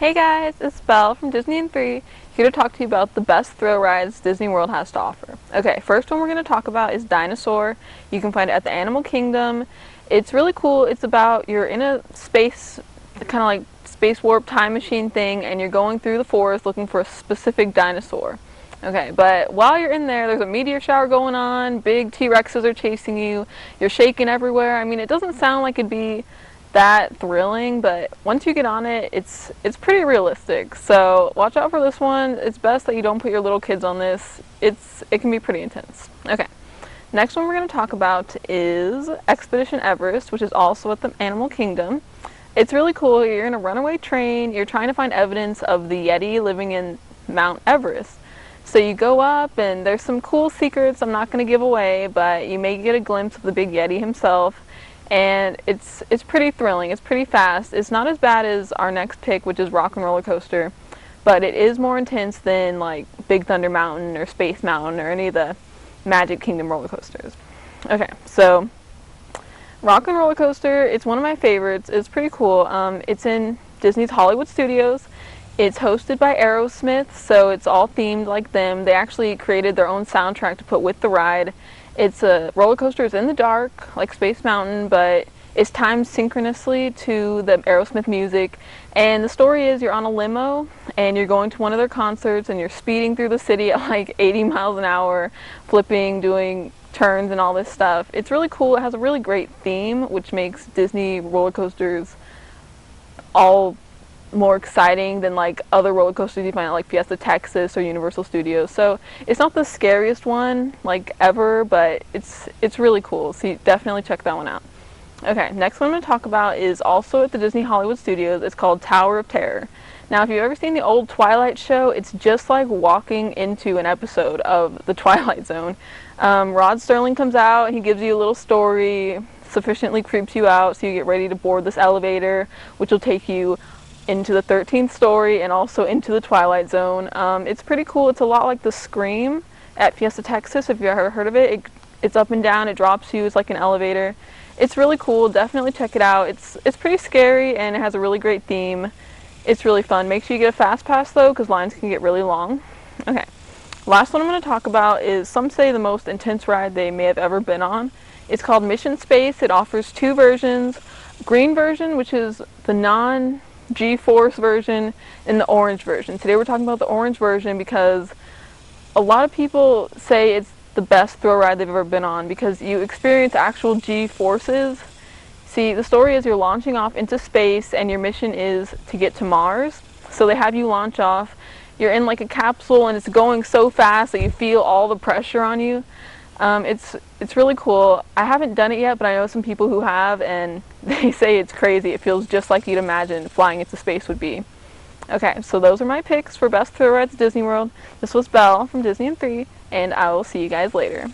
Hey guys, it's Belle from Disney in 3, here to talk to you about the best thrill rides Disney World has to offer. Okay, first one we're going to talk about is Dinosaur. You can find it at the Animal Kingdom. It's really cool. It's about, you're in a space, kind of like space warp time machine thing, and you're going through the forest looking for a specific dinosaur. Okay, but while you're in there, there's a meteor shower going on, big T-Rexes are chasing you, you're shaking everywhere. I mean, it doesn't sound like it'd be that thrilling, but once you get on it, it's pretty realistic. So watch out for this one. It's best that you don't put your little kids on this. It can be pretty intense. Okay, next one we're going to talk about is Expedition Everest, which is also at the Animal Kingdom. It's really cool. You're in a runaway train. You're trying to find evidence of the Yeti living in Mount Everest. So you go up, and there's some cool secrets I'm not going to give away, but you may get a glimpse of the big Yeti himself. And it's pretty thrilling. It's pretty fast. It's not as bad as our next pick, which is Rock and Roller Coaster, but it is more intense than like Big Thunder Mountain or Space Mountain or any of the Magic Kingdom roller coasters. Okay, so Rock and Roller Coaster, it's one of my favorites. It's pretty cool. It's in Disney's Hollywood Studios. It's hosted by Aerosmith, so it's all themed like them. They actually created their own soundtrack to put with the ride. It's a roller coaster. It's in the dark, like Space Mountain, but it's timed synchronously to the Aerosmith music. And the story is you're on a limo, and you're going to one of their concerts, and you're speeding through the city at like 80 miles an hour, flipping, doing turns and all this stuff. It's really cool. It has a really great theme, which makes Disney roller coasters all more exciting than like other roller coasters you find at like Fiesta Texas or Universal Studios. So it's not the scariest one like ever, but it's really cool. So you definitely check that one out. Okay, next one I'm going to talk about is also at the Disney Hollywood Studios. It's called Tower of Terror. Now, if you've ever seen the old Twilight show, it's just like walking into an episode of The Twilight Zone. Rod Serling comes out, he gives you a little story, sufficiently creeps you out, so you get ready to board this elevator, which will take you into the 13th story and also into the Twilight Zone. It's pretty cool. It's a lot like the Scream at Fiesta Texas, if you've ever heard of it. It's up and down, it drops you, it's like an elevator. It's really cool. Definitely check it out. It's pretty scary, and it has a really great theme. It's really fun. Make sure you get a fast pass though, because lines can get really long. Okay, last one I'm going to talk about is, some say, the most intense ride they may have ever been on. It's called Mission Space. It offers two versions: green version, which is the non-G-Force version, and the orange version. Today we're talking about the orange version because a lot of people say it's the best thrill ride they've ever been on because you experience actual G-forces. See, the story is you're launching off into space, and your mission is to get to Mars. So they have you launch off. You're in like a capsule, and it's going so fast that you feel all the pressure on you. It's really cool. I haven't done it yet, but I know some people who have, and they say it's crazy. It feels just like you'd imagine flying into space would be. Okay, so those are my picks for best thrill rides at Disney World. This was Belle from Disney in 3, and I will see you guys later.